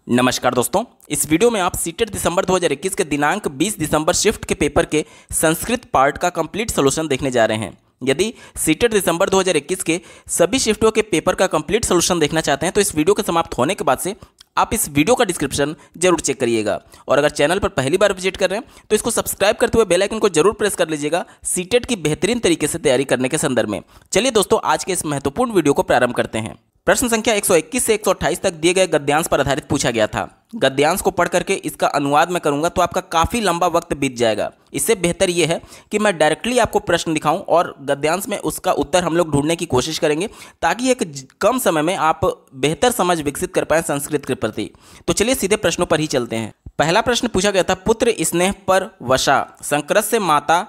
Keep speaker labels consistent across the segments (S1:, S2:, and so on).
S1: नमस्कार दोस्तों, इस वीडियो में आप सीटेट दिसंबर 2021 के दिनांक 20 दिसंबर शिफ्ट के पेपर के संस्कृत पार्ट का कंप्लीट सॉल्यूशन देखने जा रहे हैं। यदि सीटेट दिसंबर 2021 के सभी शिफ्टों के पेपर का कंप्लीट सॉल्यूशन देखना चाहते हैं तो इस वीडियो के समाप्त होने के बाद से आप इस वीडियो का डिस्क्रिप्शन जरूर चेक करिएगा। और अगर चैनल पर पहली बार विजिट कर रहे हैं तो इसको सब्सक्राइब करते हुए बेल आइकन को जरूर प्रेस कर लीजिएगा सीटेट की बेहतरीन तरीके से तैयारी करने के संदर्भ में। चलिए दोस्तों, आज के इस महत्वपूर्ण वीडियो को प्रारंभ करते हैं। प्रश्न संख्या 121 से 128 तक दिए गए गद्यांश पर आधारित पूछा गया था। गद्यांश को पढ़ करके इसका अनुवाद मैं करूंगा तो आपका काफ़ी लंबा वक्त बीत जाएगा। इससे बेहतर यह है कि मैं डायरेक्टली आपको प्रश्न दिखाऊं और गद्यांश में उसका उत्तर हम लोग ढूंढने की कोशिश करेंगे ताकि एक कम समय में आप बेहतर समझ विकसित कर पाएं संस्कृत के प्रति। तो चलिए सीधे प्रश्नों पर ही चलते हैं। पहला प्रश्न पूछा गया था, पुत्र स्नेह पर वशा संकृत से माता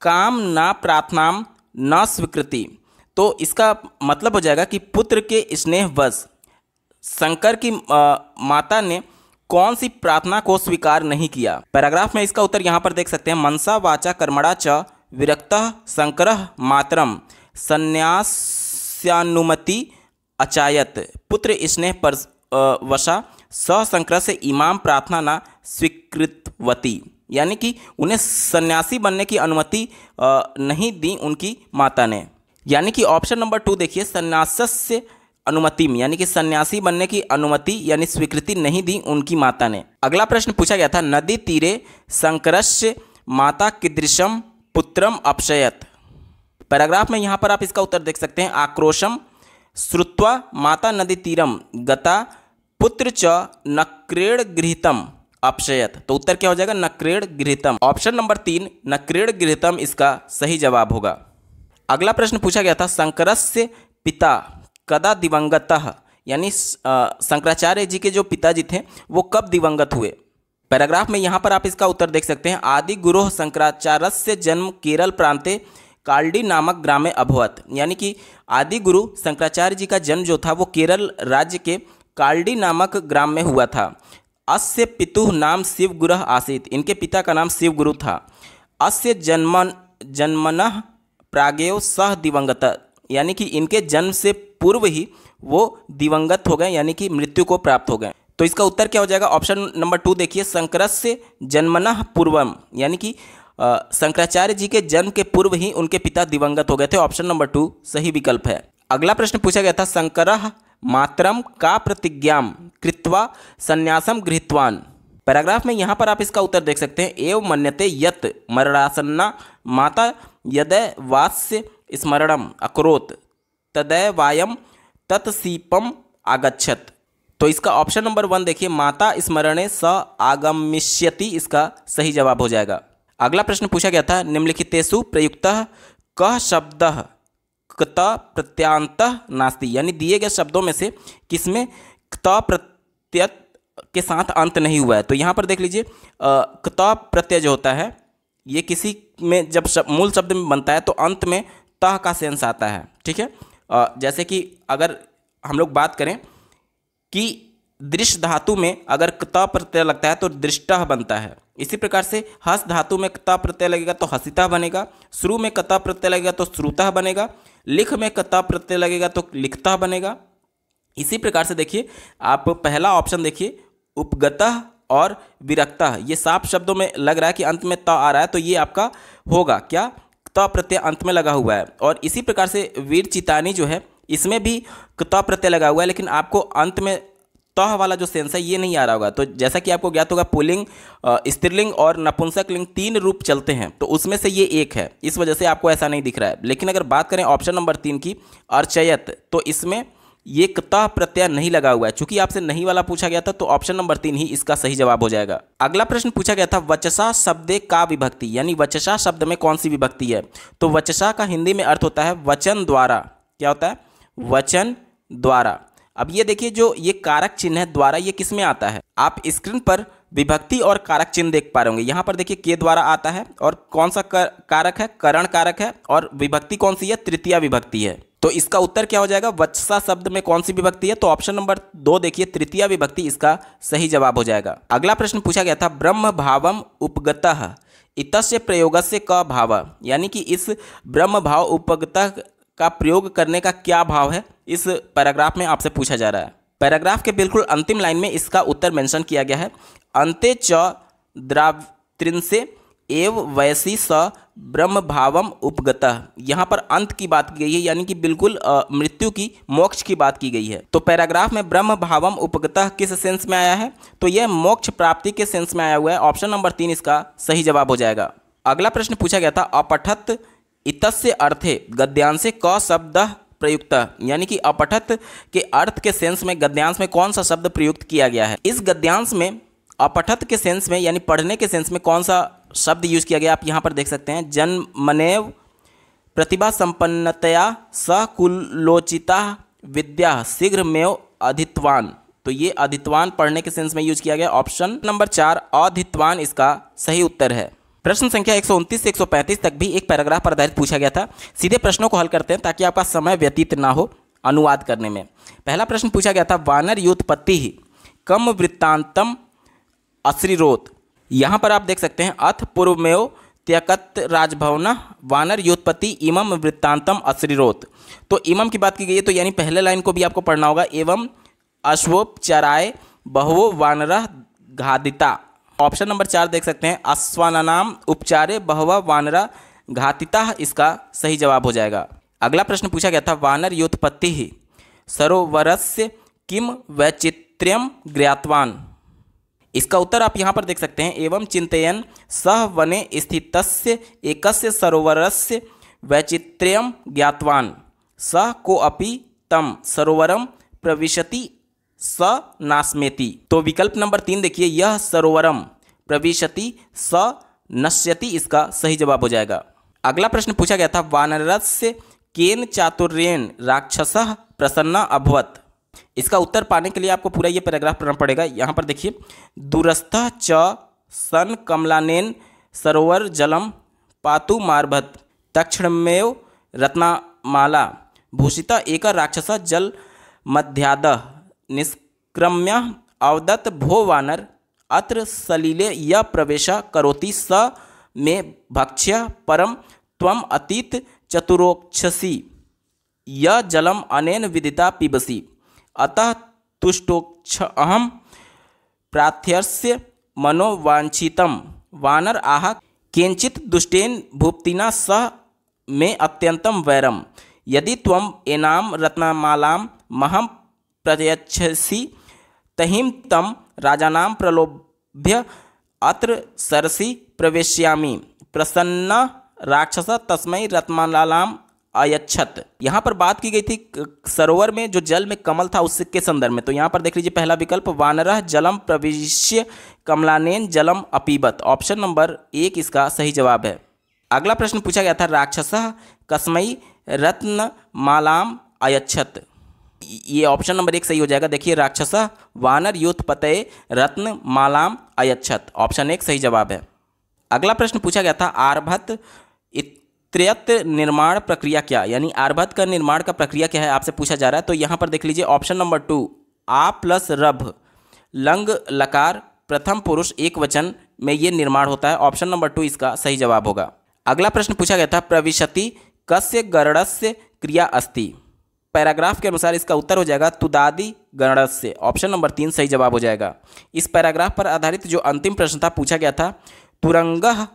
S1: काम न प्रार्थनाम न स्वीकृति। तो इसका मतलब हो जाएगा कि पुत्र के स्नेहवश शंकर की माता ने कौन सी प्रार्थना को स्वीकार नहीं किया। पैराग्राफ में इसका उत्तर यहाँ पर देख सकते हैं। मनसा वाचा कर्मणा च विरक्तः शंकरः मातरम संन्यास्यानुमति अचायत। पुत्र स्नेह पर वशा शंकर से इमाम प्रार्थना न स्वीकृतवती, यानी कि उन्हें सन्यासी बनने की अनुमति नहीं दी उनकी माता ने। यानी कि ऑप्शन नंबर 2 देखिए, संन्यासस्य अनुमतिम, यानी कि सन्यासी बनने की अनुमति यानी स्वीकृति नहीं दी उनकी माता ने। अगला प्रश्न पूछा गया था, नदी तीरे शंकरस्य माता कीदृशम पुत्रम अपशयत। पैराग्राफ में यहाँ पर आप इसका उत्तर देख सकते हैं। आक्रोशम श्रुत्वा माता नदी तीरम गता पुत्र च नक्रेण गृहीतम अपशयत। तो उत्तर क्या हो जाएगा? नक्रेण गृहीतम। ऑप्शन नंबर 3 नक्रेण गृहीतम इसका सही जवाब होगा। अगला प्रश्न पूछा गया था, शंकरस्य पिता कदा दिवंगतः, यानी शंकराचार्य जी के जो पिताजी थे वो कब दिवंगत हुए। पैराग्राफ में यहाँ पर आप इसका उत्तर देख सकते हैं। आदि गुरु शंकराचार्यस्य जन्म केरल प्रांते काल्डी नामक ग्राम में अभवत, यानी कि आदि गुरु शंकराचार्य जी का जन्म जो था वो केरल राज्य के काल्डी नामक ग्राम में हुआ था। अस्य पितुः नाम शिव गुरु आसीत, इनके पिता का नाम शिव गुरु था। अस्य जन्मनः प्रागेव सह दिवंगत, यानी कि इनके जन्म से पूर्व ही वो दिवंगत हो गए, यानी कि मृत्यु को प्राप्त हो गए। तो इसका उत्तर क्या हो जाएगा? ऑप्शन नंबर 2 देखिए, शंकरस्य जन्मनः पूर्वम, यानी कि शंकराचार्य जी के जन्म के पूर्व ही उनके पिता दिवंगत हो गए थे। ऑप्शन नंबर 2 सही विकल्प है। अगला प्रश्न पूछा गया था, शंकरः मातरम का प्रतिज्ञाम कृत्वा संन्यासम गृहीतवान। पैराग्राफ में यहाँ पर आप इसका उत्तर देख सकते हैं। एवं मन्यते यत् मरणासन्ना माता यदय वास्य स्मरणम अकरोत तदय वायम तत्सीपम आगच्छत। तो इसका ऑप्शन नंबर 1 देखिए, माता स्मरणे स आगमिष्यति, इसका सही जवाब हो जाएगा। अगला प्रश्न पूछा गया था, निम्नलिखितेषु प्रयुक्तः कः शब्दः क्त प्रत्यांतः नास्ति, यानी दिए गए शब्दों में से किसमें क्त प्रत्यय के साथ अंत नहीं हुआ है। तो यहाँ पर देख लीजिए, क्त प्रत्यय जो होता है ये किसी में जब मूल शब्द में बनता है तो अंत में तह का सेंस आता है। ठीक है, जैसे कि अगर हम लोग बात करें कि दृश्य धातु में अगर क्त प्रत्यय लगता है तो दृष्टः बनता है। इसी प्रकार से हस धातु में क्त प्रत्यय लगेगा तो हसितः बनेगा, श्रु में क्त प्रत्यय लगेगा तो श्रुतः बनेगा, लिख में क्त प्रत्यय लगेगा तो लिखतः बनेगा। इसी प्रकार से देखिए, आप पहला ऑप्शन देखिए, उपगतः और विरक्तः, ये साफ शब्दों में लग रहा है कि अंत में त आ रहा है, तो ये आपका होगा क्या? क्त प्रत्यय अंत में लगा हुआ है। और इसी प्रकार से वीर चितानी जो है इसमें भी क्त प्रत्यय लगा हुआ है, लेकिन आपको अंत में तह वाला जो सेंस है ये नहीं आ रहा होगा। तो जैसा कि आपको ज्ञात होगा, पुल्लिंग, स्त्रीलिंग और नपुंसक लिंग 3 रूप चलते हैं, तो उसमें से ये एक है, इस वजह से आपको ऐसा नहीं दिख रहा है। लेकिन अगर बात करें ऑप्शन नंबर 3 की, अर्चयत, तो इसमें ये क्त प्रत्यय नहीं लगा हुआ है। चूंकि आपसे नहीं वाला पूछा गया था तो ऑप्शन नंबर 3 ही इसका सही जवाब हो जाएगा। अगला प्रश्न पूछा गया था, वचसा शब्दे का विभक्ति, यानी वचसा शब्द में कौन सी विभक्ति है। तो वचसा का हिंदी में अर्थ होता है वचन द्वारा। क्या होता है? वचन द्वारा। अब ये देखिए, जो ये कारक चिन्ह है द्वारा, ये किस में आता है? आप स्क्रीन पर विभक्ति और कारक चिन्ह देख पा रहे होंगे। यहाँ पर देखिए के द्वारा आता है, और कौन सा कारक है? करण कारक है। और विभक्ति कौन सी है? तृतीया विभक्ति है। तो इसका उत्तर क्या हो जाएगा? वत्सा शब्द में कौन सी विभक्ति है? तो ऑप्शन नंबर 2 देखिए, तृतीया विभक्ति इसका सही जवाब हो जाएगा। अगला प्रश्न पूछा गया था, ब्रह्म भावम उपगतः इतस्य प्रयोगस्य क भाव, यानी कि इस ब्रह्म भाव उपगतः का प्रयोग करने का क्या भाव है, इस पैराग्राफ में आपसे पूछा जा रहा है। पैराग्राफ के बिल्कुल अंतिम लाइन में इसका उत्तर मेंशन किया गया है। अन्ते च द्रावत्रिंसे एव वैसी स ब्रह्म भावम उपगतः। यहाँ पर अंत की बात की गई है, यानी कि बिल्कुल मृत्यु की, मोक्ष की बात की गई है। तो पैराग्राफ में ब्रह्म भावम उपगतः किस सेंस में आया है? तो यह मोक्ष प्राप्ति के सेंस में आया हुआ है। ऑप्शन नंबर 3 इसका सही जवाब हो जाएगा। अगला प्रश्न पूछा गया था, अपठत इतस्य अर्थे गद्यांशे क शब्द प्रयुक्त, यानी कि अपठत के अर्थ के सेंस में गद्यांश में कौन सा शब्द प्रयुक्त किया गया है? इस गद्यांश में अपठत के सेंस में यानी पढ़ने के सेंस में कौन सा शब्द यूज किया गया, आप यहाँ पर देख सकते हैं। जन्मनेव प्रतिभा संपन्नतया सकुलोचिता विद्या शीघ्रमेव अधित्वान। तो ये अधित्वान पढ़ने के सेंस में यूज किया गया। ऑप्शन नंबर 4 अधित्वान इसका सही उत्तर है। प्रश्न संख्या 129 से 135 तक भी एक पैराग्राफ पर आधारित पूछा गया था। सीधे प्रश्नों को हल करते हैं ताकि आपका समय व्यतीत ना हो अनुवाद करने में। पहला प्रश्न पूछा गया था, वानर योत्पत्ति कम वृत्तांतम अश्रीरोत। यहाँ पर आप देख सकते हैं, अथ पूर्वमेव त्यकत राजभवन वानर योत्पत्ति इमम वृत्तांतम अश्रीरोत। तो इमम की बात की गई है, तो यानी पहले लाइन को भी आपको पढ़ना होगा। एवं अश्वोपचराय बहवो वानरः घादिता। ऑप्शन नंबर 4 देख सकते हैं, अश्वानाम उपचारे बहवा वानरा घातिता इसका सही जवाब हो जाएगा। अगला प्रश्न पूछा गया था, वानर योत्पत्ति सरोवरस्य किम वैचित्र्यम ज्ञातवान। इसका उत्तर आप यहाँ पर देख सकते हैं, एवं चिंतयन सह वने स्थितस्य एकस्य सरोवरस्य वैचित्र्यम ज्ञातवान सह को अपि तम सरोवरम प्रविशति स नास्मेति। तो विकल्प नंबर 3 देखिए, यह सरोवरम प्रविशति स नश्यति इसका सही जवाब हो जाएगा। अगला प्रश्न पूछा गया था, वानरस्य केन चातुर्येण राक्षसः प्रसन्ना अभवत्। इसका उत्तर पाने के लिए आपको पूरा ये पैराग्राफ पढ़ना पड़ेगा। यहाँ पर देखिए, दूरस्थः च सन कमलानेन सरोवर जलम पातु मार्भत तक्षणमेव रत्नमाला भूषिता एक राक्षस जल मध्यादः निष्क्रम्य अवदत् भो वानर अत्र सलिले य प्रवेश करोति स मे भक्ष्य परम त्वम अतीत चतुरोक्षसी य जलम अनेन विदिता पिबसि अतः तुष्टोक्ष अहम प्रार्थ्यस्य मनोवांछितम वानर आह केंचित दुष्टेन भुक्तिना सह में अत्यंतम वैरम यदि त्वम एनाम रत्नमालाम महम प्रयच्छसि तहिं तम राजानां प्रलोभ्य अत्र सरसि प्रवेश्यामि प्रसन्न राक्षस तस्मै रत्नमालाम अयच्छत। यहाँ पर बात की गई थी सरोवर में जो जल में कमल था उसके संदर्भ में। तो यहाँ पर देख लीजिए, पहला विकल्प वानरः जलम प्रविश्य कमलानेन जलम अपीबत। ऑप्शन नंबर 1 इसका सही जवाब है। अगला प्रश्न पूछा गया था, राक्षसः कस्मै रत्नमालाम अयच्छत। ये ऑप्शन नंबर 1 सही हो जाएगा। देखिए, राक्षसः वानर योत्पतये रत्नमालाम अयच्छत। ऑप्शन 1 सही जवाब है। अगला प्रश्न पूछा गया था, आर्भत इत्यत्र निर्माण प्रक्रिया क्या, यानी आर्भत का निर्माण का प्रक्रिया क्या है आपसे पूछा जा रहा है। तो यहाँ पर देख लीजिए, ऑप्शन नंबर 2 आ प्लस रभ लंग लकार प्रथम पुरुष एक वचन में ये निर्माण होता है। ऑप्शन नंबर 2 इसका सही जवाब होगा। अगला प्रश्न पूछा गया था, प्रविशति कस्य गरुड़स्य क्रिया अस्ति। पैराग्राफ के अनुसार इसका उत्तर हो जाएगा तुदादि गरुड़स्य। ऑप्शन नंबर 3 सही जवाब हो जाएगा। इस पैराग्राफ पर आधारित जो अंतिम प्रश्न था पूछा गया था, तुरंगः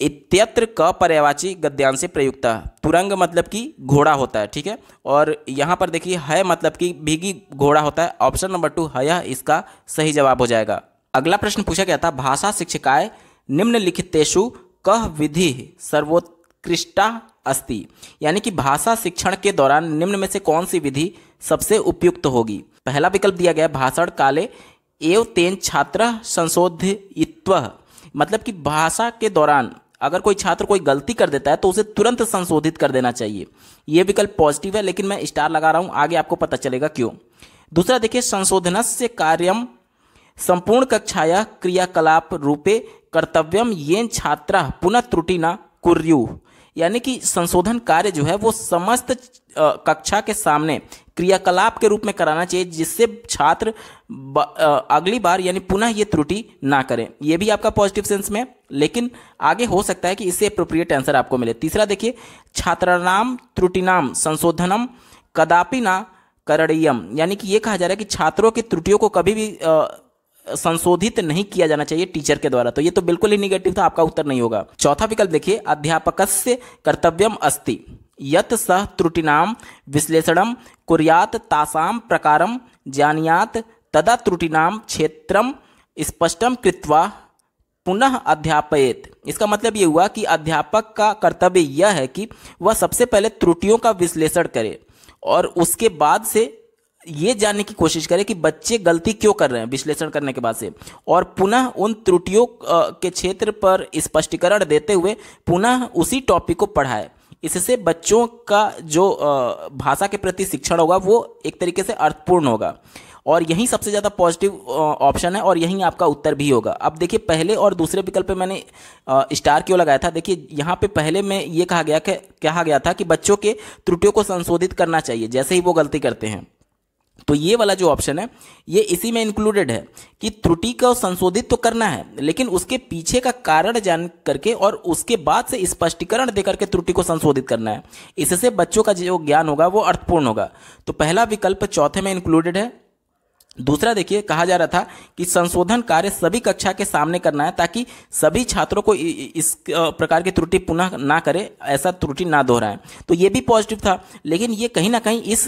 S1: इत्यत्र क पर्यायवाची गद्यांश से प्रयुक्त। तुरंग मतलब कि घोड़ा होता है, ठीक है। और यहाँ पर देखिए, है मतलब कि भीगी घोड़ा होता है। ऑप्शन नंबर 2 है इसका सही जवाब हो जाएगा। अगला प्रश्न पूछा गया था, भाषा शिक्षकाय निम्नलिखितेषु कः विधि सर्वोत्कृष्टा अस्ति, यानी कि भाषा शिक्षण के दौरान निम्न में से कौन सी विधि सबसे उपयुक्त होगी। पहला विकल्प दिया गया, भाषण काले एव तेन छात्र संशोधित्व, मतलब कि भाषा के दौरान अगर कोई छात्र कोई गलती कर देता है तो उसे तुरंत संशोधित कर देना चाहिए। ये विकल्प पॉजिटिव है, लेकिन मैं स्टार लगा रहा हूँ, आगे आपको पता चलेगा क्यों। दूसरा देखिए, संशोधनस्य कार्यम संपूर्ण कक्षाया क्रियाकलाप रूपे कर्तव्यम येन छात्रा पुनः त्रुटि न कुर्युः, यानी कि संशोधन कार्य जो है वो समस्त कक्षा के सामने क्रियाकलाप के रूप में कराना चाहिए, जिससे छात्र अगली बार यानी पुनः ये त्रुटि ना करें। ये भी आपका पॉजिटिव सेंस में, लेकिन आगे हो सकता है कि इससे अप्रोप्रिएट आंसर आपको मिले। तीसरा देखिए, छात्राणाम त्रुटिनाम संशोधनम कदापि ना करणीयम, यानी कि ये कहा जा रहा है कि छात्रों की त्रुटियों को कभी भी संशोधित नहीं किया जाना चाहिए टीचर के द्वारा। तो ये तो बिल्कुल ही निगेटिव था, आपका उत्तर नहीं होगा। चौथा विकल्प देखिए, अध्यापकस्य कर्तव्यम अस्ति यत् सह त्रुटिनाम विश्लेषणम कुर्यात् तासाम प्रकारम जानियात् तदा त्रुटिनाम क्षेत्रम स्पष्टम कृत्वा पुनः अध्यापयेत। इसका मतलब ये हुआ कि अध्यापक का कर्तव्य यह है कि वह सबसे पहले त्रुटियों का विश्लेषण करे और उसके बाद से ये जानने की कोशिश करे कि बच्चे गलती क्यों कर रहे हैं, विश्लेषण करने के बाद से, और पुनः उन त्रुटियों के क्षेत्र पर स्पष्टीकरण देते हुए पुनः उसी टॉपिक को पढ़ाए। इससे बच्चों का जो भाषा के प्रति शिक्षण होगा वो एक तरीके से अर्थपूर्ण होगा, और यही सबसे ज़्यादा पॉजिटिव ऑप्शन है और यही आपका उत्तर भी होगा। अब देखिए, पहले और दूसरे विकल्प पे मैंने स्टार क्यों लगाया था। देखिए यहाँ पे पहले में ये कहा गया था कि बच्चों के त्रुटियों को संशोधित करना चाहिए जैसे ही वो गलती करते हैं। तो ये वाला जो ऑप्शन है ये इसी में इंक्लूडेड है कि त्रुटि को संशोधित तो करना है, लेकिन उसके पीछे का कारण जान करके और उसके बाद से स्पष्टीकरण देकर के त्रुटि को संशोधित करना है। इससे बच्चों का जो ज्ञान होगा वो अर्थपूर्ण होगा। तो पहला विकल्प चौथे में इंक्लूडेड है। दूसरा देखिए, कहा जा रहा था कि संशोधन कार्य सभी कक्षा के सामने करना है ताकि सभी छात्रों को इस प्रकार की त्रुटि पुनः ना करे, ऐसा त्रुटि ना दोहराएं। तो ये भी पॉजिटिव था, लेकिन ये कहीं ना कहीं इस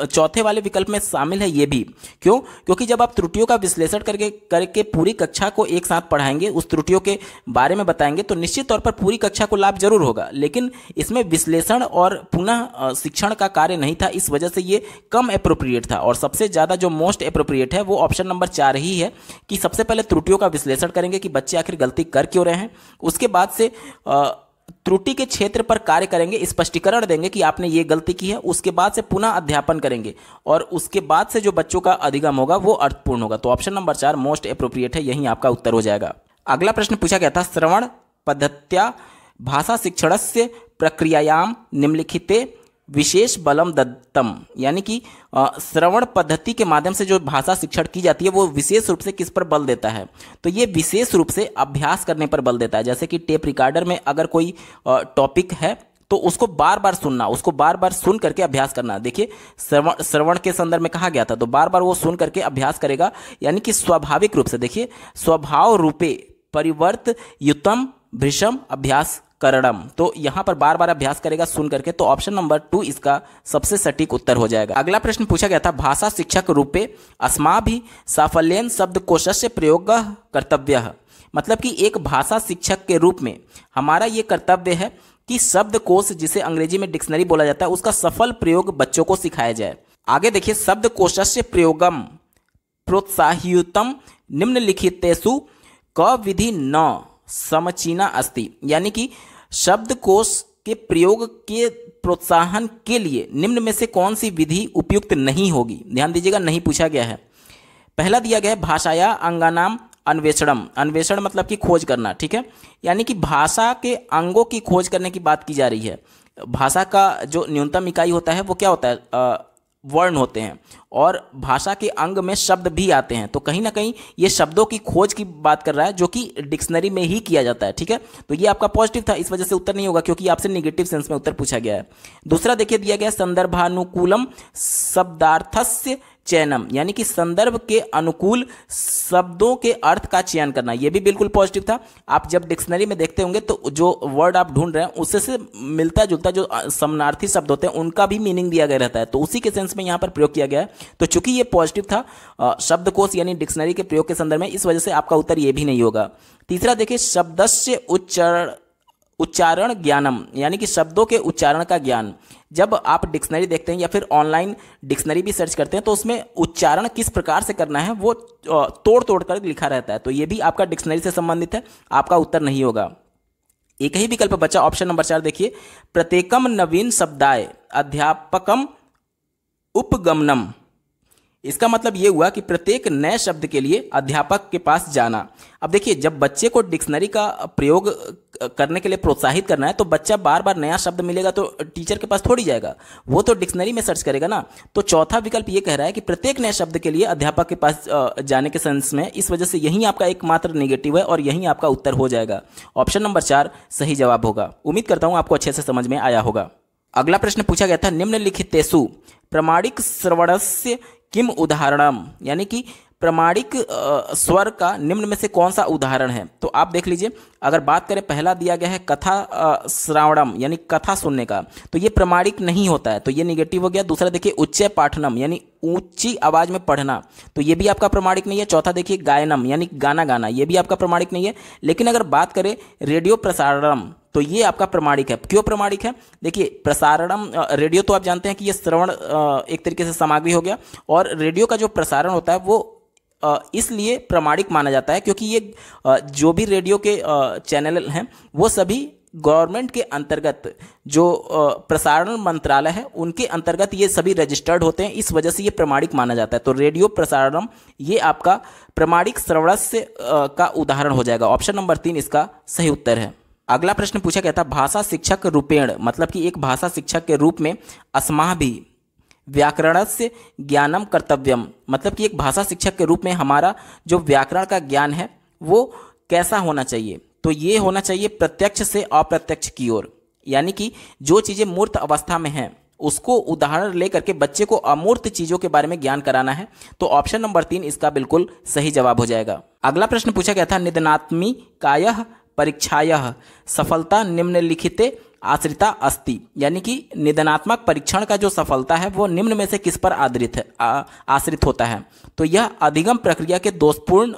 S1: चौथे वाले विकल्प में शामिल है। ये भी क्यों? क्योंकि जब आप त्रुटियों का विश्लेषण करके पूरी कक्षा को एक साथ पढ़ाएंगे, उस त्रुटियों के बारे में बताएंगे, तो निश्चित तौर पर पूरी कक्षा को लाभ जरूर होगा, लेकिन इसमें विश्लेषण और पुनः शिक्षण का कार्य नहीं था। इस वजह से ये कम एप्रोप्रिएट था, और सबसे ज़्यादा जो मोस्ट एप्रोप्रिएट है वो ऑप्शन नंबर 4 ही है कि सबसे पहले त्रुटियों का विश्लेषण करेंगे कि बच्चे आखिर गलती कर क्यों रहे हैं, उसके बाद से त्रुटि के क्षेत्र पर कार्य करेंगे, स्पष्टीकरण देंगे कि आपने ये गलती की है, उसके बाद से पुनः अध्यापन करेंगे और उसके बाद से जो बच्चों का अधिगम होगा वो अर्थपूर्ण होगा। तो ऑप्शन नंबर 4 मोस्ट एप्रोप्रिएट है, यही आपका उत्तर हो जाएगा। अगला प्रश्न पूछा गया था, श्रवण पद्धत्या भाषा शिक्षणस्य प्रक्रियायाम निम्नलिखिते विशेष बलम दत्तम, यानी कि श्रवण पद्धति के माध्यम से जो भाषा शिक्षण की जाती है वो विशेष रूप से किस पर बल देता है। तो ये विशेष रूप से अभ्यास करने पर बल देता है। जैसे कि टेप रिकॉर्डर में अगर कोई टॉपिक है तो उसको बार बार सुनना, उसको बार बार सुन करके अभ्यास करना। देखिए श्रवण के संदर्भ में कहा गया था, तो बार बार वो सुन करके अभ्यास करेगा, यानी कि स्वाभाविक रूप से। देखिए, स्वभाव रूपे परिवर्त युतम भृशम अभ्यास करणम, तो यहां पर बार बार अभ्यास करेगा सुन करके। तो ऑप्शन नंबर 2 इसका सबसे सटीक उत्तर हो जाएगा। अगला प्रश्न पूछा गया था, भाषा शिक्षक रूपे अस्माभिः साफल्येन शब्दकोशस्य प्रयोगः कर्तव्यः, मतलब कि एक भाषा शिक्षक के रूप में हमारा ये कर्तव्य है कि शब्दकोश, जिसे अंग्रेजी में डिक्शनरी बोला जाता है, उसका सफल प्रयोग बच्चों को सिखाया जाए। आगे देखिए, शब्दकोशस्य प्रयोगम प्रोत्साह्युतम निम्नलिखितेषु क विधि न समचीना अस्ति, यानी कि शब्दकोश के प्रयोग के प्रोत्साहन के लिए निम्न में से कौन सी विधि उपयुक्त नहीं होगी। ध्यान दीजिएगा, नहीं पूछा गया है। पहला दिया गया है भाषाया अंगानाम अन्वेषणम, अन्वेषण मतलब कि खोज करना, ठीक है, यानी कि भाषा के अंगों की खोज करने की बात की जा रही है। भाषा का जो न्यूनतम इकाई होता है वो क्या होता है, वर्ण होते हैं, और भाषा के अंग में शब्द भी आते हैं। तो कहीं ना कहीं ये शब्दों की खोज की बात कर रहा है, जो कि डिक्शनरी में ही किया जाता है, ठीक है। तो ये आपका पॉजिटिव था, इस वजह से उत्तर नहीं होगा क्योंकि आपसे निगेटिव सेंस में उत्तर पूछा गया है। दूसरा देखिए, दिया गया संदर्भानुकूलम शब्दार्थस्य चयनम, यानी कि संदर्भ के अनुकूल शब्दों के अर्थ का चयन करना, यह भी बिल्कुल पॉजिटिव था। आप जब डिक्शनरी में देखते होंगे तो जो वर्ड आप ढूंढ रहे हैं उससे से मिलता जुलता जो समानार्थी शब्द होते हैं उनका भी मीनिंग दिया गया रहता है, तो उसी के सेंस में यहाँ पर प्रयोग किया गया है। तो चूंकि ये पॉजिटिव था शब्दकोश यानी डिक्शनरी के प्रयोग के संदर्भ में, इस वजह से आपका उत्तर ये भी नहीं होगा। तीसरा देखिए, शब्दस्य उच्चारण ज्ञानम, यानी कि शब्दों के उच्चारण का ज्ञान। जब आप डिक्शनरी देखते हैं या फिर ऑनलाइन डिक्शनरी भी सर्च करते हैं तो उसमें उच्चारण किस प्रकार से करना है वो तोड़ तोड़ कर लिखा रहता है, तो ये भी आपका डिक्शनरी से संबंधित है, आपका उत्तर नहीं होगा। एक ही विकल्प बचा ऑप्शन नंबर 4 देखिए, प्रत्येकम नवीन शब्दाय अध्यापकम उपगमनम, इसका मतलब ये हुआ कि प्रत्येक नए शब्द के लिए अध्यापक के पास जाना। अब देखिए, जब बच्चे को डिक्शनरी का प्रयोग करने के लिए प्रोत्साहित करना है तो बच्चा बार बार नया शब्द मिलेगा तो टीचर के पास थोड़ी जाएगा, वो तो डिक्शनरी में सर्च करेगा ना। तो चौथा विकल्प ये कह रहा है कि प्रत्येक नए शब्द के लिए अध्यापक के पास जाने के सेंस में, इस वजह से यही आपका एकमात्र नेगेटिव है और यही आपका उत्तर हो जाएगा। ऑप्शन नंबर 4 सही जवाब होगा। उम्मीद करता हूँ आपको अच्छे से समझ में आया होगा। अगला प्रश्न पूछा गया था निम्नलिखितेषु प्रमाणिक श्रवणस्य किम उदाहरणम, यानी कि प्रमाणिक स्वर का निम्न में से कौन सा उदाहरण है। तो आप देख लीजिए, अगर बात करें पहला दिया गया है कथा श्रावणम यानी कथा सुनने का, तो ये प्रमाणिक नहीं होता है, तो ये निगेटिव हो गया। दूसरा देखिए उच्च पाठनम यानी ऊंची आवाज में पढ़ना, तो ये भी आपका प्रमाणिक नहीं है। चौथा देखिए गायनम यानी गाना गाना, ये भी आपका प्रमाणिक नहीं है। लेकिन अगर बात करें रेडियो प्रसारणम, तो ये आपका प्रमाणिक है। क्यों प्रमाणिक है? देखिए प्रसारणम, रेडियो तो आप जानते हैं कि ये श्रवण एक तरीके से सामग्री हो गया, और रेडियो का जो प्रसारण होता है वो इसलिए प्रमाणिक माना जाता है क्योंकि ये जो भी रेडियो के चैनल हैं वो सभी गवर्नमेंट के अंतर्गत, जो प्रसारण मंत्रालय है उनके अंतर्गत ये सभी रजिस्टर्ड होते हैं, इस वजह से ये प्रमाणिक माना जाता है। तो रेडियो प्रसारणम ये आपका प्रमाणिक श्रवणस्य का उदाहरण हो जाएगा। ऑप्शन नंबर 3 इसका सही उत्तर है। अगला प्रश्न पूछा गया था भाषा शिक्षक रूपेण, मतलब कि एक भाषा शिक्षक के रूप में अस्माभिः व्याकरणस्य ज्ञानम कर्तव्यम, मतलब कि एक भाषा शिक्षक के रूप में हमारा जो व्याकरण का ज्ञान है वो कैसा होना चाहिए। तो ये होना चाहिए प्रत्यक्ष से अप्रत्यक्ष की ओर, यानी कि जो चीज़ें मूर्त अवस्था में हैं उसको उदाहरण लेकर के बच्चे को अमूर्त चीज़ों के बारे में ज्ञान कराना है। तो ऑप्शन नंबर 3 इसका बिल्कुल सही जवाब हो जाएगा। अगला प्रश्न पूछा गया था निदानात्मिकायः परीक्षायः सफलता निम्नलिखिते आश्रिता अस्ति, यानी कि निदानात्मक परीक्षण का जो सफलता है वो निम्न में से किस पर आश्रित होता है। तो यह अधिगम प्रक्रिया के दोषपूर्ण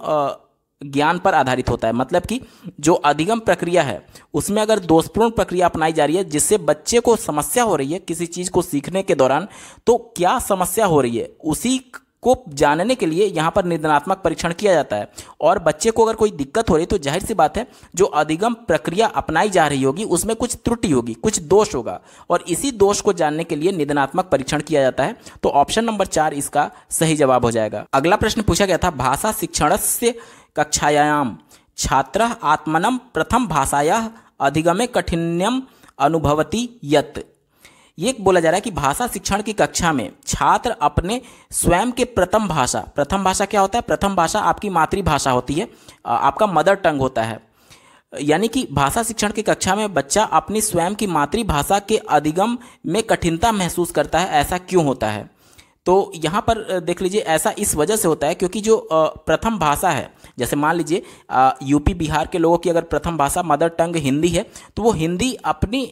S1: ज्ञान पर आधारित होता है, मतलब कि जो अधिगम प्रक्रिया है उसमें अगर दोषपूर्ण प्रक्रिया अपनाई जा रही है जिससे बच्चे को समस्या हो रही है किसी चीज़ को सीखने के दौरान, तो क्या समस्या हो रही है उसी को जानने के लिए यहाँ पर निदानात्मक परीक्षण किया जाता है। और बच्चे को अगर कोई दिक्कत हो रही है तो जाहिर सी बात है जो अधिगम प्रक्रिया अपनाई जा रही होगी उसमें कुछ त्रुटि होगी, कुछ दोष होगा, और इसी दोष को जानने के लिए निदानात्मक परीक्षण किया जाता है। तो ऑप्शन नंबर 4 इसका सही जवाब हो जाएगा। अगला प्रश्न पूछा गया था भाषा शिक्षणस्य कक्षायां छात्रः आत्मनं प्रथम भाषायाः अधिगमे कठिन्यम अनुभवति यत्, ये बोला जा रहा है कि भाषा शिक्षण की कक्षा में छात्र अपने स्वयं के प्रथम भाषा क्या होता है? प्रथम भाषा आपकी मातृभाषा होती है, आपका मदर टंग होता है। यानी कि भाषा शिक्षण की कक्षा में बच्चा अपनी स्वयं की मातृभाषा के अधिगम में कठिनता महसूस करता है। ऐसा क्यों होता है? तो यहाँ पर देख लीजिए, ऐसा इस वजह से होता है क्योंकि जो प्रथम भाषा है, जैसे मान लीजिए यूपी बिहार के लोगों की अगर प्रथम भाषा मदर टंग हिंदी है तो वो हिंदी अपनी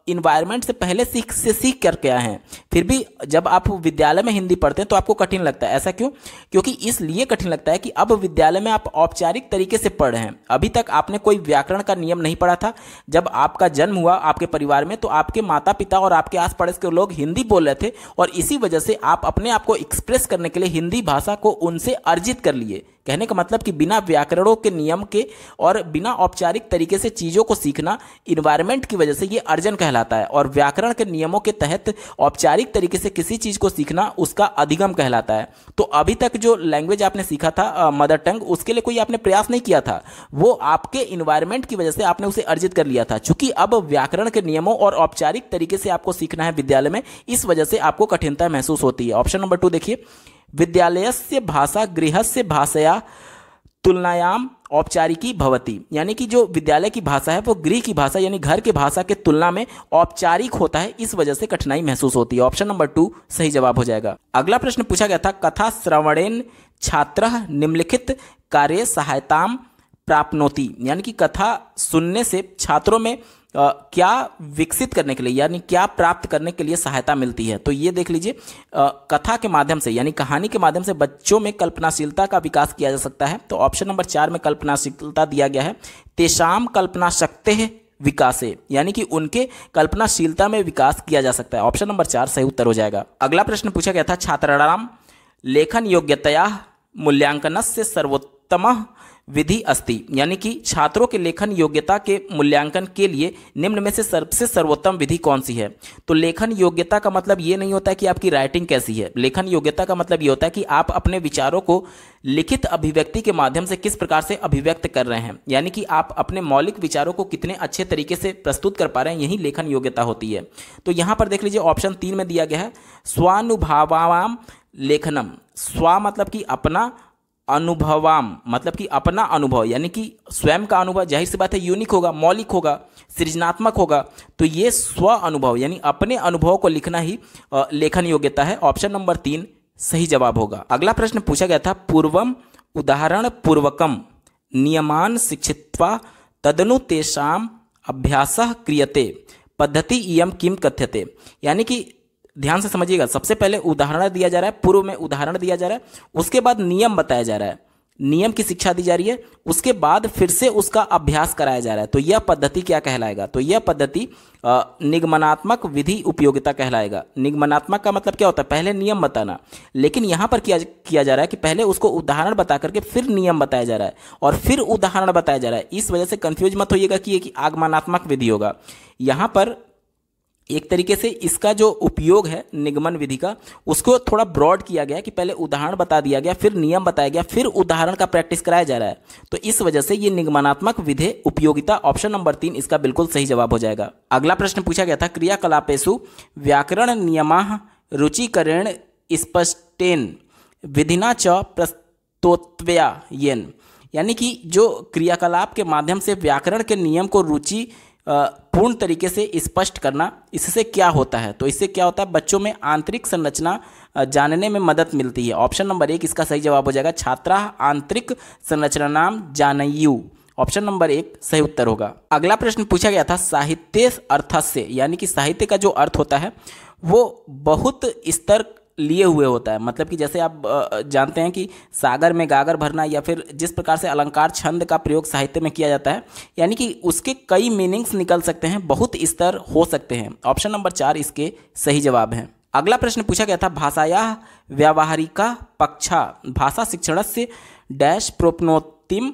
S1: इन्वायरमेंट से पहले सीख करके आए हैं, फिर भी जब आप विद्यालय में हिंदी पढ़ते हैं तो आपको कठिन लगता है। ऐसा क्यों? क्योंकि इसलिए कठिन लगता है कि अब विद्यालय में आप औपचारिक तरीके से पढ़ रहे हैं, अभी तक आपने कोई व्याकरण का नियम नहीं पढ़ा था। जब आपका जन्म हुआ आपके परिवार में तो आपके माता पिता और आपके आस पड़ोस के लोग हिंदी बोल रहे थे, और इसी वजह से आप अपने आप को एक्सप्रेस करने के लिए हिंदी भाषा को उनसे अर्जित कर लिए। कहने का मतलब कि बिना व्याकरणों के नियम के और बिना औपचारिक तरीके से चीज़ों को सीखना इन्वायरमेंट की वजह से ये अर्जन कहलाता है, और व्याकरण के नियमों के तहत औपचारिक तरीके से किसी चीज़ को सीखना उसका अधिगम कहलाता है। तो अभी तक जो लैंग्वेज आपने सीखा था मदर टंग, उसके लिए कोई आपने प्रयास नहीं किया था, वो आपके इन्वायरमेंट की वजह से आपने उसे अर्जित कर लिया था। चूंकि अब व्याकरण के नियमों और औपचारिक तरीके से आपको सीखना है विद्यालय में, इस वजह से आपको कठिनता महसूस होती है। ऑप्शन नंबर 2 देखिए, विद्यालयस्य भाषा गृहस्य भाषया तुलनायाम औपचारिकी भवति, यानी कि जो विद्यालय की भाषा है वो गृह की भाषा यानी घर की भाषा के तुलना में औपचारिक होता है, इस वजह से कठिनाई महसूस होती है। ऑप्शन नंबर 2 सही जवाब हो जाएगा। अगला प्रश्न पूछा गया था कथा श्रवणेन छात्रः निम्नलिखित कार्य सहायताम प्राप्नोति, यानी कि कथा सुनने से छात्रों में क्या विकसित करने के लिए यानी क्या प्राप्त करने के लिए सहायता मिलती है। तो ये देख लीजिए, कथा के माध्यम से यानी कहानी के माध्यम से बच्चों में कल्पनाशीलता का विकास किया जा सकता है। तो ऑप्शन नंबर 4 में कल्पनाशीलता दिया गया है, तेषाम कल्पना शक्ति है विकासे, यानी कि उनके कल्पनाशीलता में विकास किया जा सकता है। ऑप्शन नंबर 4 सही उत्तर हो जाएगा। अगला प्रश्न पूछा गया था छात्राणाम लेखन योग्यतया मूल्यांकनस्य सर्वोत्तम विधि अस्ति, यानी कि छात्रों के लेखन योग्यता के मूल्यांकन के लिए निम्न में से सबसे सर्वोत्तम विधि कौन सी है। तो लेखन योग्यता का मतलब ये नहीं होता है कि आपकी राइटिंग कैसी है, लेखन योग्यता का मतलब ये होता है कि आप अपने विचारों को लिखित अभिव्यक्ति के माध्यम से किस प्रकार से अभिव्यक्त कर रहे हैं, यानी कि आप अपने मौलिक विचारों को कितने अच्छे तरीके से प्रस्तुत कर पा रहे हैं, यही लेखन योग्यता होती है। तो यहाँ पर देख लीजिए ऑप्शन 3 में दिया गया है स्वानुभवाम लेखनम, स्वा मतलब कि अपना अनुभवाम मतलब कि अपना अनुभव, यानी कि स्वयं का अनुभव, जाहिर सी बात है यूनिक होगा, मौलिक होगा, सृजनात्मक होगा। तो ये स्व अनुभव यानी अपने अनुभव को लिखना ही लेखन योग्यता है। ऑप्शन नंबर 3 सही जवाब होगा। अगला प्रश्न पूछा गया था, पूर्वम उदाहरण पूर्वकम नियमान शिक्षित्वा तदनु तेषाम अभ्यासः क्रियते पद्धति इयम किम कथ्यते। यानी कि ध्यान से समझिएगा, सबसे पहले उदाहरण दिया जा रहा है, पूर्व में उदाहरण दिया जा रहा है, उसके बाद नियम बताया जा रहा है, नियम की शिक्षा दी जा रही है, उसके बाद फिर से उसका अभ्यास कराया जा रहा है। तो यह पद्धति क्या कहलाएगा? तो यह पद्धति निगमनात्मक विधि उपयोगिता कहलाएगा। निगमनात्मक का मतलब क्या होता है? पहले नियम बताना, लेकिन यहाँ पर किया जा रहा है कि पहले उसको उदाहरण बता करके फिर नियम बताया जा रहा है और फिर उदाहरण बताया जा रहा है। इस वजह से कंफ्यूज मत होइएगा कि ये कि आगमनात्मक विधि होगा। यहाँ पर एक तरीके से इसका जो उपयोग है निगमन विधि का, उसको थोड़ा ब्रॉड किया गया कि पहले उदाहरण बता दिया गया, फिर नियम बताया गया, फिर उदाहरण का प्रैक्टिस कराया जा रहा है। तो इस वजह से ये निगमनात्मक विधि उपयोगिता, ऑप्शन नंबर 3 इसका बिल्कुल सही जवाब हो जाएगा। अगला प्रश्न पूछा गया था, क्रियाकलापेषु व्याकरण नियमाः रुचिकरेण स्पष्टेन विधिना च प्रस्तोत्वया येन। यानी कि जो क्रियाकलाप के माध्यम से व्याकरण के नियम को रुचि पूर्ण तरीके से स्पष्ट करना, इससे क्या होता है? तो इससे क्या होता है? बच्चों में आंतरिक संरचना जानने में मदद मिलती है। ऑप्शन नंबर 1 इसका सही जवाब हो जाएगा। छात्रा आंतरिक संरचनानाम जानयु, ऑप्शन नंबर 1 सही उत्तर होगा। अगला प्रश्न पूछा गया था, साहित्य अर्थस्य, यानी कि साहित्य का जो अर्थ होता है वो बहुत स्तर लिए हुए होता है। मतलब कि जैसे आप जानते हैं कि सागर में गागर भरना, या फिर जिस प्रकार से अलंकार छंद का प्रयोग साहित्य में किया जाता है, यानी कि उसके कई मीनिंग्स निकल सकते हैं, बहुत स्तर हो सकते हैं। ऑप्शन नंबर 4 इसके सही जवाब हैं। अगला प्रश्न पूछा गया था, भाषायाः व्यावहारिका पक्षा भाषा शिक्षणस्य डैश प्रोपनोतिम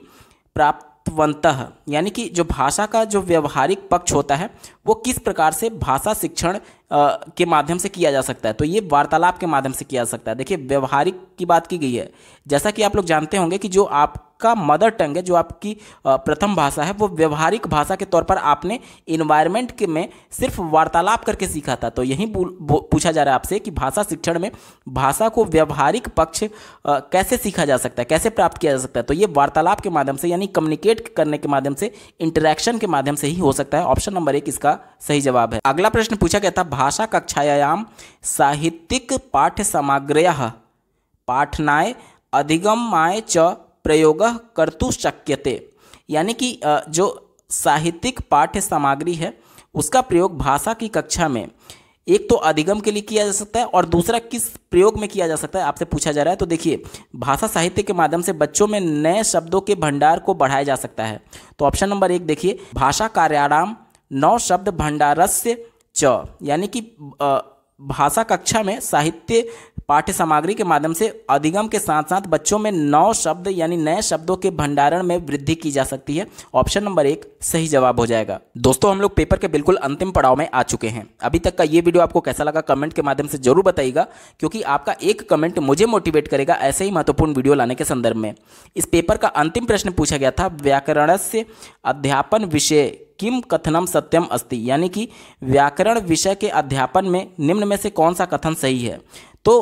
S1: प्राप्तवन्तः। यानी कि जो भाषा का जो व्यवहारिक पक्ष होता है वो किस प्रकार से भाषा शिक्षण के माध्यम से किया जा सकता है? तो ये वार्तालाप के माध्यम से किया जा सकता है। देखिए, व्यवहारिक की बात की गई है। जैसा कि आप लोग जानते होंगे कि जो आपका मदर टंग है, जो आपकी प्रथम भाषा है, वो व्यवहारिक भाषा के तौर पर आपने इन्वायरमेंट के में सिर्फ वार्तालाप करके सीखा था। तो यही पूछा जा रहा है आपसे कि भाषा शिक्षण में भाषा को व्यवहारिक पक्ष कैसे सीखा जा सकता है, कैसे प्राप्त किया जा सकता है? तो ये वार्तालाप के माध्यम से, यानी कम्युनिकेट करने के माध्यम से, इंटरेक्शन के माध्यम से ही हो सकता है। ऑप्शन नंबर 1 इसका सही जवाब है। अगला प्रश्न पूछा गया था, भाषा कक्षायाम साहित्यिक पाठ्य सामग्र्यः पाठनाय अधिगमाय च प्रयोगः कर्तुं शक्यते। यानी कि जो साहित्यिक पाठ्य सामग्री है उसका प्रयोग भाषा की कक्षा में एक तो अधिगम के लिए किया जा सकता है और दूसरा किस प्रयोग में किया जा सकता है, आपसे पूछा जा रहा है। तो देखिए, भाषा साहित्य के माध्यम से बच्चों में नए शब्दों के भंडार को बढ़ाया जा सकता है। तो ऑप्शन नंबर 1 देखिए, भाषा कार्याणाम नौ शब्द भंडारस्य च, यानी कि भाषा कक्षा में साहित्य पाठ्य सामग्री के माध्यम से अधिगम के साथ साथ बच्चों में 9 शब्द यानी नए शब्दों के भंडारण में वृद्धि की जा सकती है। ऑप्शन नंबर 1 सही जवाब हो जाएगा। दोस्तों, हम लोग पेपर के बिल्कुल अंतिम पड़ाव में आ चुके हैं। अभी तक का ये वीडियो आपको कैसा लगा कमेंट के माध्यम से जरूर बताइएगा, क्योंकि आपका एक कमेंट मुझे मोटिवेट करेगा ऐसे ही महत्वपूर्ण वीडियो लाने के संदर्भ में। इस पेपर का अंतिम प्रश्न पूछा गया था, व्याकरणस्य अध्यापन विषय किम कथनम सत्यम अस्ति। यानी कि व्याकरण विषय के अध्यापन में निम्न में से कौन सा कथन सही है? तो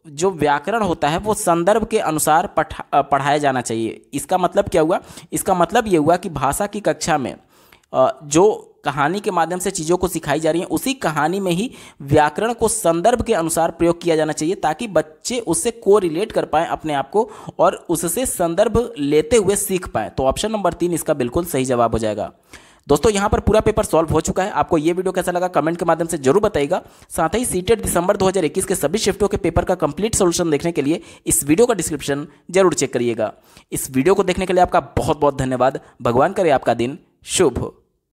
S1: जो व्याकरण होता है वो संदर्भ के अनुसार पढ़ाया जाना चाहिए। इसका मतलब क्या हुआ? इसका मतलब ये हुआ कि भाषा की कक्षा में जो कहानी के माध्यम से चीज़ों को सिखाई जा रही हैं, उसी कहानी में ही व्याकरण को संदर्भ के अनुसार प्रयोग किया जाना चाहिए, ताकि बच्चे उससे को रिलेट कर पाएँ अपने आप को और उससे संदर्भ लेते हुए सीख पाएँ। तो ऑप्शन नंबर 3 इसका बिल्कुल सही जवाब हो जाएगा। दोस्तों, यहाँ पर पूरा पेपर सॉल्व हो चुका है। आपको ये वीडियो कैसा लगा कमेंट के माध्यम से जरूर बताइएगा। साथ ही सीटेट दिसंबर 2021 के सभी शिफ्टों के पेपर का कंप्लीट सॉल्यूशन देखने के लिए इस वीडियो का डिस्क्रिप्शन जरूर चेक करिएगा। इस वीडियो को देखने के लिए आपका बहुत बहुत धन्यवाद। भगवान करे आपका दिन शुभ हो।